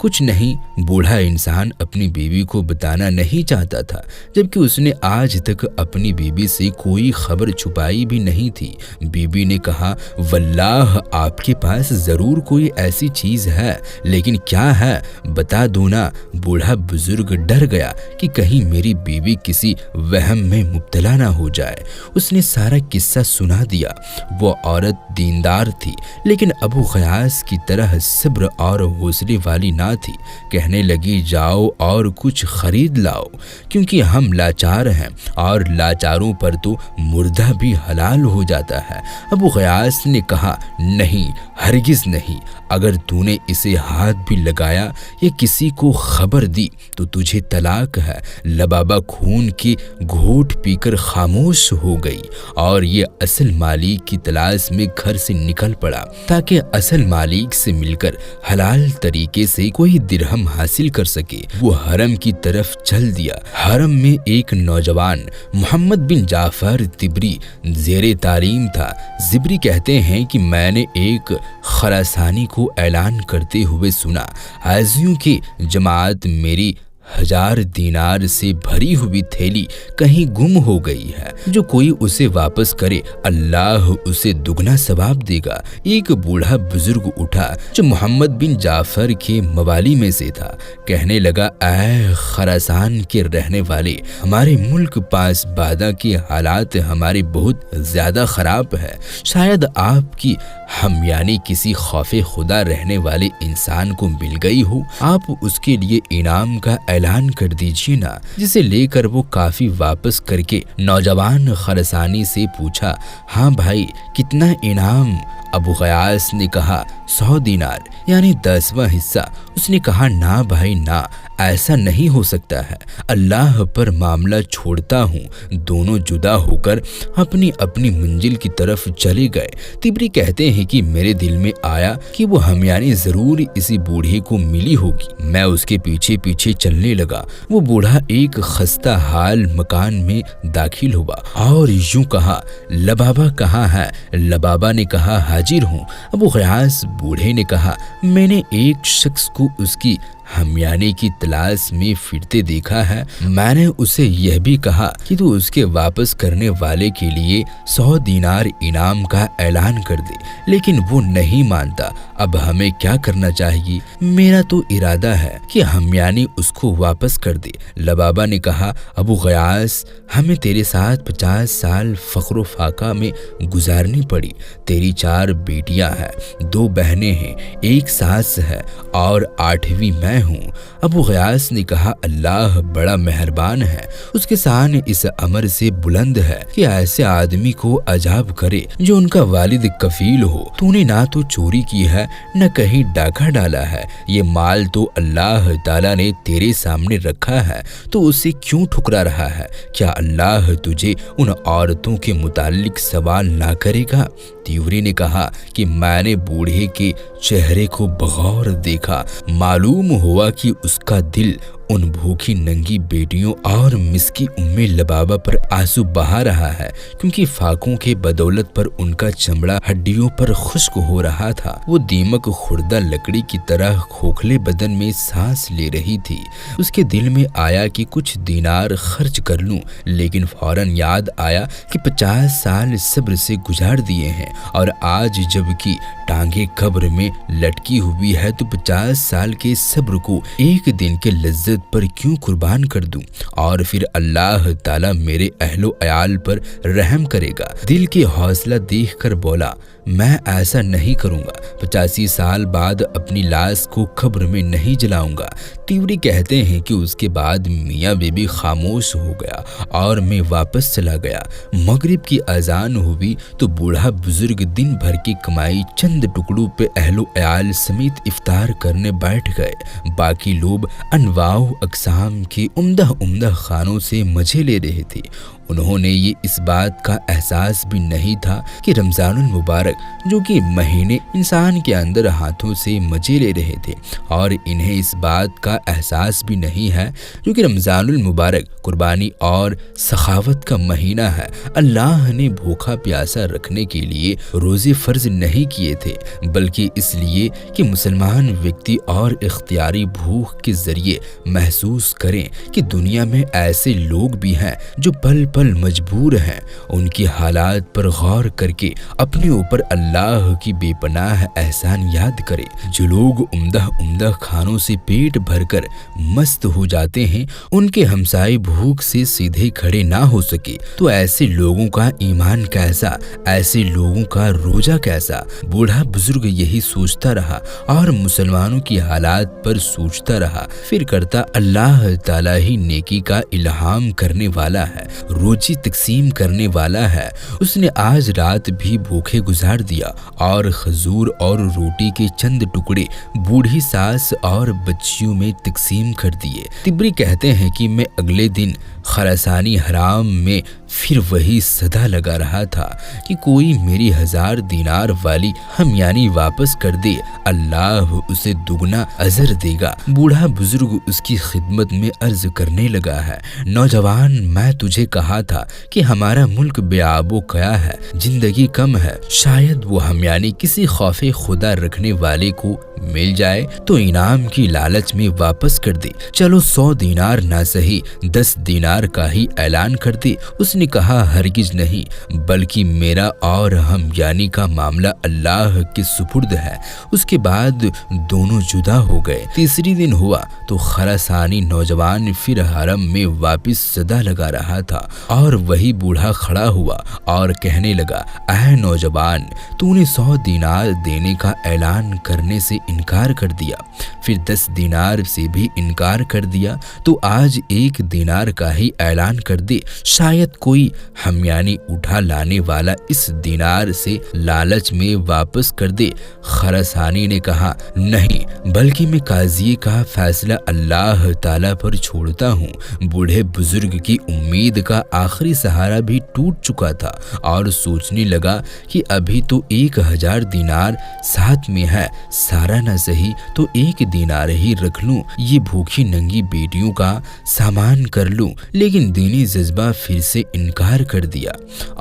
کچھ نہیں، بوڑھا انسان اپنی بیوی کو بتانا نہیں چاہتا تھا، جبکہ اس نے آج تک اپنی بیوی سے کوئی خبر چھپائی بھی نہیں تھی۔ بیوی نے کہا، واللہ آپ کے پاس ضرور کوئی ایسی چیز ہے، لیکن کیا ہے بتا دو نا۔ بوڑھا بزرگ ڈر گیا کہ کہیں میری بیوی کسی وہم میں مبتلا نہ ہو جائے۔ اس نے سارا قصہ سنا دیا۔ وہ عورت دیندار تھی، لیکن ابو غیاث کی طرح صبر اور حوصلے والی نہ تھی۔ کہنے لگی، جاؤ اور کچھ خرید لاؤ، کیونکہ ہم لاچار ہیں اور لاچاروں پر تو مردہ بھی حلال ہو جاتا ہے۔ ابو غیاث نے کہا، نہیں، ہرگز نہیں، اگر تو نے اسے ہاتھ بھی لگایا یا کسی کو خبر دی تو تجھے طلاق ہے۔ لبابہ خون کی گھونٹ پی کر خاموش ہو گئی اور یہ اصل مالک کی تلاش میں گھر سے نکل پڑا تاکہ اصل مالک سے مل کر حلال طریقے سے کوئی درہم حاصل کر سکے۔ وہ حرم کی طرف چل دیا۔ حرم میں ایک نوجوان محمد بن جعفر طبری زیر تعلیم تھا۔ زبری کہتے ہیں کہ میں نے ایک خراسانی کو اعلان کرتے ہوئے سنا، حاجیوں کی جماعت میری 1000 دینار سے بھری ہوئی تھیلی کہیں گم ہو گئی ہے، جو کوئی اسے واپس کرے اللہ اسے دگنا ثواب دے گا۔ ایک بوڑھا بزرگ اٹھا جو محمد بن جعفر کے موالی میں سے تھا، کہنے لگا، اے خراسان کے رہنے والے، ہمارے ملک پاس بادہ کے حالات ہمارے بہت زیادہ خراب ہے۔ شاید آپ کی ہمیانی کسی خوف خدا رہنے والے انسان کو مل گئی ہو، آپ اس کے لیے انعام کا اعلان کر دیجیے نا، جسے لے کر وہ کافی واپس کر کے نوجوان خراسانی سے پوچھا، ہاں بھائی، کتنا انعام؟ ابو غیاث نے کہا، 100 دینار، یعنی 10واں حصہ۔ اس نے کہا، نہ بھائی نہ، ایسا نہیں ہو سکتا ہے، اللہ پر معاملہ چھوڑتا ہوں۔ دونوں جدا ہو کر اپنی اپنی منزل کی طرف چلے گئے۔ طبری کہتے ہیں کہ میرے دل میں آیا کہ وہ ہمیانی ضرور اسی بوڑھے کو ملی ہوگی۔ میں اس کے پیچھے پیچھے چلنے لگا۔ وہ بوڑھا ایک خستہ حال مکان میں داخل ہوا اور یوں کہا، لبابہ کہاں ہے؟ لبابہ نے کہا، حاضر ہوں۔ ابو غیاث بوڑھے نے کہا، میں نے ایک شخص کو اس کی ہمیانے کی تلاش میں پھرتے دیکھا ہے۔ میں نے اسے یہ بھی کہا کہ تو اس کے واپس کرنے والے کے لیے 100 دینار انعام کا اعلان کر دے، لیکن وہ نہیں مانتا۔ اب ہمیں کیا کرنا چاہیے؟ میرا تو ارادہ ہے کہ ہمیانی اس کو واپس کر دے۔ لبابہ نے کہا، ابو غیاث، ہمیں تیرے ساتھ 50 سال فقر و فاقہ میں گزارنی پڑی۔ تیری 4 بیٹیاں ہیں، 2 بہنیں ہیں، 1 ساس ہے اور 8ویں میں ہوں۔ ابو غیاث نے کہا، اللہ بڑا مہربان ہے، اس کے شان اس امر سے بلند ہے کہ ایسے آدمی کو عذاب کرے جو ان کا والد کفیل ہو۔ تو نے نہ تو چوری کی ہے نہ کہیں ڈاکہ ڈالا ہے، یہ مال تو اللہ تعالیٰ نے تیرے سامنے رکھا ہے، تو اسے کیوں ٹھکرا رہا ہے؟ کیا اللہ تجھے ان عورتوں کے متعلق سوال نہ کرے گا؟ تیوری نے کہا کہ میں نے بوڑھے کے چہرے کو بغور دیکھا، معلوم ہوا کہ اس کا دل ان بھوکی ننگی بیٹیوں اور مسکی ام لبابہ پر آنسو بہا رہا ہے، کیونکہ فاقوں کے بدولت پر ان کا چمڑا ہڈیوں پر خشک ہو رہا تھا۔ وہ دیمک خوردہ لکڑی کی طرح کھوکھلے بدن میں سانس لے رہی تھی۔ اس کے دل میں آیا کہ کچھ دینار خرچ کر لوں، لیکن فوراً یاد آیا کہ 50 سال صبر سے گزار دیے ہیں، اور آج جب کہ ٹانگیں قبر میں لٹکی ہوئی ہے تو 50 سال کے صبر کو ایک دن کے لذت پر کیوں قربان کر دوں؟ اور پھر اللہ تعالیٰ میرے اہل و عیال پر رحم کرے گا۔ دل کی حوصلہ دیکھ کر بولا، میں ایسا نہیں کروں گا، 85 سال بعد اپنی لاش کو قبر میں نہیں جلاؤں گا۔ تیوری کہتے ہیں کہ اس کے بعد میاں بی بی خاموش ہو گیا اور میں واپس چلا گیا۔ مغرب کی اذان ہوئی تو بوڑھا بزرگ دن بھر کی کمائی چند ٹکڑوں پہ اہل و عیال سمیت افطار کرنے بیٹھ گئے۔ باقی لوگ انواع و اقسام کے عمدہ کھانوں سے مزے لے رہے تھے۔ انہوں نے یہ اس بات کا احساس بھی نہیں تھا کہ رمضان المبارک جو کہ مہینے انسان کے اندر ہاتھوں سے مچے لے رہے تھے، اور انہیں اس بات کا احساس بھی نہیں ہے جو کہ رمضان المبارک قربانی اور سخاوت کا مہینہ ہے۔ اللہ نے بھوکا پیاسا رکھنے کے لیے روزے فرض نہیں کیے تھے، بلکہ اس لیے کہ مسلمان ویکتی اور اختیاری بھوک کے ذریعے محسوس کریں کہ دنیا میں ایسے لوگ بھی ہیں جو پل پل مجبور ہیں۔ ان کی حالات پر غور کر کے اپنے اوپر اللہ کی بے پناہ احسان یاد کرے۔ جو لوگ عمدہ کھانوں سے پیٹ بھر کر مست ہو جاتے ہیں، ان کے ہمسائے بھوک سے سیدھے کھڑے نہ ہو سکے تو ایسے لوگوں کا ایمان کیسا، ایسے لوگوں کا روزہ کیسا؟ بوڑھا بزرگ یہی سوچتا رہا اور مسلمانوں کی حالات پر سوچتا رہا۔ پھر کرتا اللہ تعالیٰ ہی نیکی کا الہام کرنے والا ہے، روزی تقسیم کرنے والا ہے۔ اس نے آج رات بھی بھوکے گزار دیا اور کھجور اور روٹی کے چند ٹکڑے بوڑھی ساس اور بچیوں میں تقسیم کر دیے۔ تبری کہتے ہیں کہ میں اگلے دن خراسانی حرام میں پھر وہی صدا لگا رہا تھا کہ کوئی میری 1000 دینار والی ہمیانی واپس کر دے، اللہ اسے دگنا اجر دے گا۔ بوڑھا بزرگ اس کی خدمت میں عرض کرنے لگا ہے، نوجوان، میں تجھے کہا تھا کہ ہمارا ملک بے آب و قیا ہے، زندگی کم ہے، شاید وہ ہمیانی کسی خوف خدا رکھنے والے کو مل جائے تو انعام کی لالچ میں واپس کر دے۔ چلو 100 دینار نہ سہی 10 دینار کا ہی اعلان کر دے۔ اس نے کہا، ہرگز نہیں، بلکہ میرا اور ہمیانی کا معاملہ اللہ کے سپرد ہے۔ اس کے بعد دونوں جدا ہو گئے۔ تیسری دن ہوا تو خراسانی نوجوان پھر حرم میں واپس صدا لگا رہا تھا اور وہی بوڑھا کھڑا ہوا اور کہنے لگا، اے نوجوان، تو نے 100 دینار دینے کا اعلان کرنے سے انکار کر دیا، پھر 10 دینار سے بھی انکار کر دیا، تو آج 1 دینار کا ہی اعلان کر دے، شاید کوئی ہمیانی اٹھا لانے والا اس دینار سے لالچ میں واپس کر دے۔ خراسانی نے کہا، نہیں، بلکہ میں قاضی کا فیصلہ اللہ تعالیٰ پر چھوڑتا ہوں۔ بوڑھے بزرگ کی امید کا آخری سہارا بھی ٹوٹ چکا تھا اور سوچنے لگا کہ ابھی تو 1000 دینار ساتھ میں ہے، سارا نہ سہی تو 1 دینار ہی رکھ لوں، یہ بھوکی ننگی بیٹیوں کا سامان کر لوں۔ لیکن دینی جذبہ پھر سے انکار کر دیا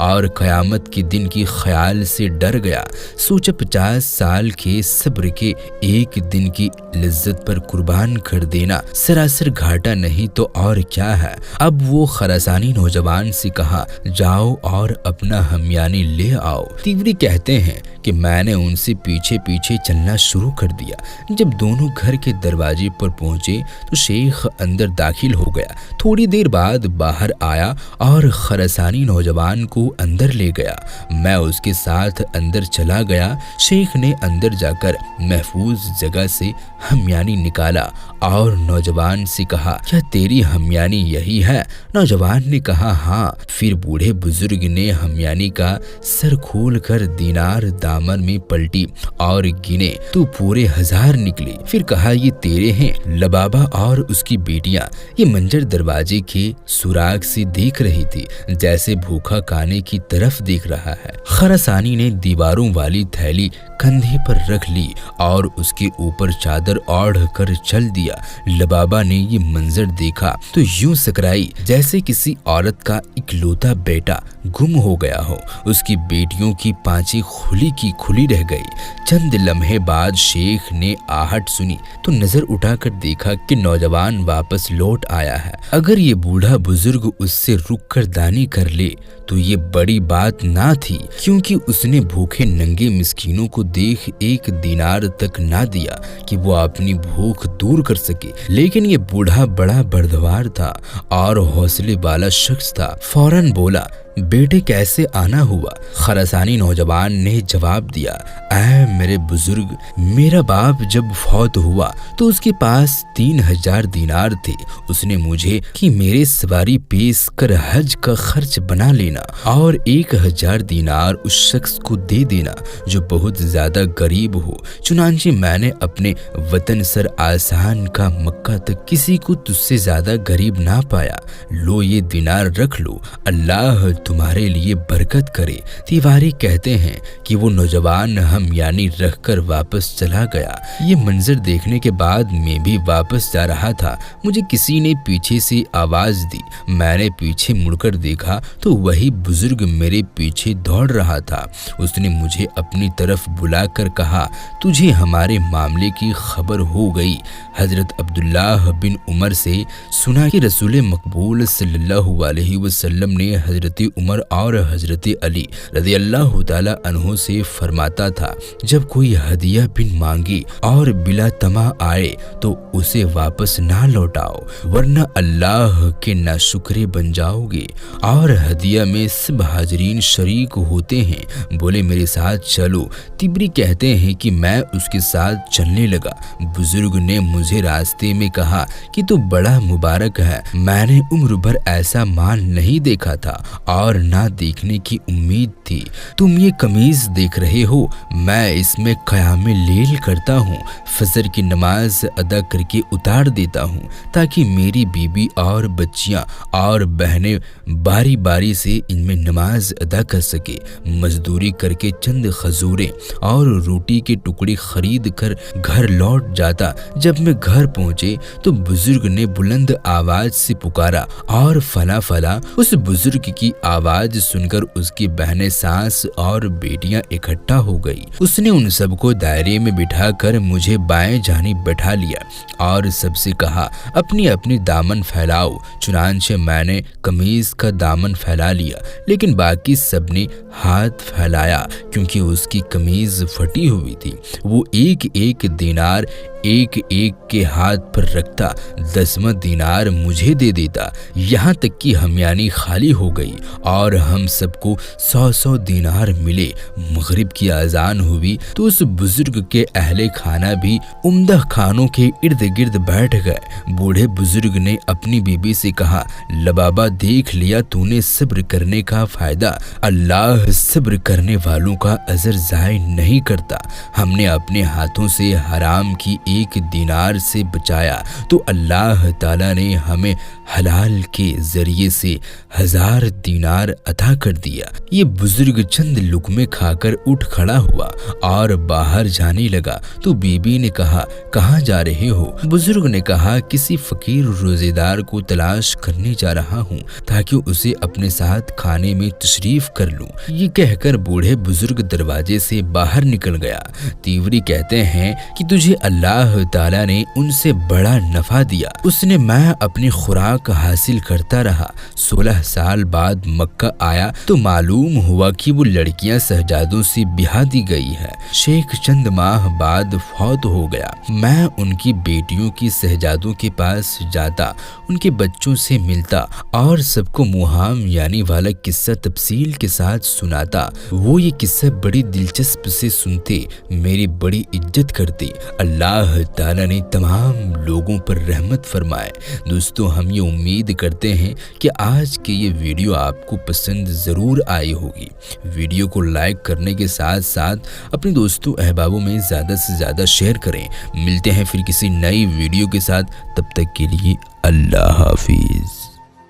اور قیامت کے دن کی خیال سے ڈر گیا۔ سوچا 50 سال کے صبر کے 1 دن کی لذت پر قربان کر دینا سراسر گھاٹا نہیں تو اور کیا ہے۔ اب وہ خراسانی نوجوان سے کہا، جاؤ اور اپنا ہمیانی لے آؤ۔ تیوری کہتے ہیں کہ میں نے ان سے پیچھے پیچھے چلنا شروع کر دیا۔ جب دونوں گھر کے دروازے پر پہنچے تو شیخ اندر داخل ہو گیا۔ تھوڑی دیر بعد باہر آیا اور خراسانی نوجوان کو اندر لے گیا۔ میں اس کے ساتھ اندر چلا گیا۔ شیخ نے اندر جا کر محفوظ جگہ سے ہمیانی نکالا اور نوجوان سے کہا، کیا تیری ہمیانی یہی ہے؟ نوجوان نے کہا، ہاں۔ پھر بوڑھے بزرگ نے ہمیانی کا سر کھول کر دینار دامن میں پلٹی اور گنے تو پورے 1000 نکلے۔ پھر کہا، یہ تیرے ہیں؟ لبابا اور اس کی بیٹیاں یہ منظر دروازے کے سوراخ سے دیکھ رہی تھی، جیسے بھوکا کھانے کی طرف دیکھ رہا ہے۔ خراسانی نے دیواروں والی تھیلی کندھے پر رکھ لی اور اس کے اوپر چادر اوڑھ کر چل دیا۔ لبابا نے یہ منظر دیکھا تو یوں سکرائی جیسے کسی عورت کا اکلوتا بیٹا گم ہو گیا ہو۔ اس کی بیٹیوں کی پانچیں کھلی کی کھلی رہ گئی۔ چند لمحے بعد شیخ نے آہٹ سنی تو نظر اٹھا کر دیکھا کہ نوجوان واپس لوٹ آیا ہے۔ اگر یہ بوڑھا بزرگ اس سے رک کر دانی کر لے تو یہ بڑی بات نہ تھی، کیونکہ اس نے بھوکے ننگے مسکینوں کو دیکھ 1 دینار تک نہ دیا کہ وہ اپنی بھوک دور کر سکے۔ لیکن یہ بوڑھا بڑا بردبار تھا اور حوصلے والا شخص تھا۔ فوراً بولا، بیٹے کیسے آنا ہوا؟ خراسانی نوجوان نے جواب دیا، اے میرے بزرگ، میرا باپ جب فوت ہوا تو اس کے پاس 3000 دینار تھے۔ اس نے مجھے کہ میرے سواری پیش کر حج کا خرچ بنا لینا اور 1000 دینار اس شخص کو دے دینا جو بہت زیادہ غریب ہو۔ چنانچہ میں نے اپنے وطن سر آسان کا مکہ تک کسی کو تجھ سے زیادہ غریب نہ پایا۔ لو یہ دینار رکھ لو، اللہ تمہارے لیے برکت کرے۔ تیواری کہتے ہیں کہ وہ نوجوان ہم یعنی رکھ کر واپس چلا گیا۔ یہ منظر دیکھنے کے بعد میں بھی واپس جا رہا تھا، مجھے کسی نے پیچھے سے آواز دی۔ میں نے پیچھے مڑ کر دیکھا تو وہی بزرگ میرے پیچھے دوڑ رہا تھا۔ اس نے مجھے اپنی طرف بلا کر کہا، تجھے ہمارے معاملے کی خبر ہو گئی؟ حضرت عبداللہ بن عمر سے سنا کہ رسول مقبول صلی اللہ علیہ وسلم نے حضرت عمر اور حضرت علی رضی اللہ تعالی عنہ سے فرماتا تھا، جب کوئی ہدیہ بن مانگی اور بلا طمع آئے تو اسے واپس نہ لوٹاؤ، ورنہ اللہ کے ناشکرے بن جاؤ گے۔ اور ہدیہ میں سب حاضرین شریک ہوتے ہیں۔ بولے میرے ساتھ چلو۔ تبری کہتے ہیں کہ میں اس کے ساتھ چلنے لگا۔ بزرگ نے مجھے راستے میں کہا کہ تو بڑا مبارک ہے، میں نے عمر بھر ایسا مال نہیں دیکھا تھا اور نہ دیکھنے کی امید تھی۔ تم یہ قمیض دیکھ رہے ہو، میں اس میں قیام لیل کرتا ہوں، فجر کی نماز ادا کر کے اتار دیتا ہوں تاکہ میری بیوی اور بچیاں اور بہنیں باری باری سے ان میں نماز ادا کر سکے۔ مزدوری کر کے چند کھجوریں اور روٹی کے ٹکڑے خرید کر گھر لوٹ جاتا۔ جب میں گھر پہنچے تو بزرگ نے بلند آواز سے پکارا اور فلاں فلاں۔ اس بزرگ کی آواز سن کر اس کی بہنیں، ساس اور بیٹیاں اکٹھا ہو گئی۔ اس نے ان سب کو دائرے میں بٹھا کر مجھے بائیں جانب بٹھا لیا اور سب سے کہا، اپنی اپنی دامن پھیلاؤ۔ چنانچہ میں نے قمیض کا دامن پھیلا لیا، لیکن باقی سب نے ہاتھ پھیلایا کیونکہ اس کی قمیض پھٹی ہوئی تھی۔ وہ ایک ایک دینار ایک ایک کے ہاتھ پر رکھتا، 10واں دینار مجھے دے دیتا، یہاں تک کہ ہمیانی خالی ہو گئی اور ہم سب کو 100 دینار ملے۔ مغرب کی اذان ہوئی تو اس بزرگ کے اہل خانہ بھی عمدہ خانوں کے ارد گرد بیٹھ گئے۔ بوڑھے بزرگ نے اپنی بیوی سے کہا، لبابا دیکھ لیا تو نے صبر کرنے کا فائدہ، اللہ صبر کرنے والوں کا اجر ضائع نہیں کرتا۔ ہم نے اپنے ہاتھوں سے حرام کی 1 دینار سے بچایا تو اللہ تعالیٰ نے ہمیں حلال کے ذریعے سے 1000 دینار عطا کر دیا۔ یہ بزرگ چند لقمے کھا کر اٹھ کھڑا ہوا اور باہر جانے لگا تو بی بی نے کہا، کہاں جا رہے ہو؟ بزرگ نے کہا، کسی فقیر روزے دار کو تلاش کرنے جا رہا ہوں تاکہ اسے اپنے ساتھ کھانے میں تشریف کر لوں۔ یہ کہہ کر بوڑھے بزرگ دروازے سے باہر نکل گیا۔ تیوری کہتے ہیں کہ تجھے اللہ تعالیٰ نے ان سے بڑا نفع دیا۔ اس نے میں اپنی خوراک حاصل کرتا رہا۔ 16 سال بعد مکہ آیا تو معلوم ہوا کہ وہ لڑکیاں سہجادوں سے بیاہ دی گئی ہے۔ شیخ چند ماہ بعد فوت ہو گیا۔ میں ان کی بیٹیوں کی سہجادوں کے پاس جاتا، ان کے بچوں سے ملتا اور سب کو مہام یعنی والا قصہ تفصیل کے ساتھ سناتا۔ وہ یہ قصہ بڑی دلچسپ سے سنتے، میری بڑی عزت کرتے۔ اللہ تعالیٰ نے تمام لوگوں پر رحمت فرمائے۔ دوستو، ہم یہ امید کرتے ہیں کہ آج کی یہ ویڈیو آپ کو پسند ضرور آئی ہوگی۔ ویڈیو کو لائک کرنے کے ساتھ ساتھ اپنے دوستوں احبابوں میں زیادہ سے زیادہ شیئر کریں۔ ملتے ہیں پھر کسی نئی ویڈیو کے ساتھ، تب تک کے لیے اللہ حافظ۔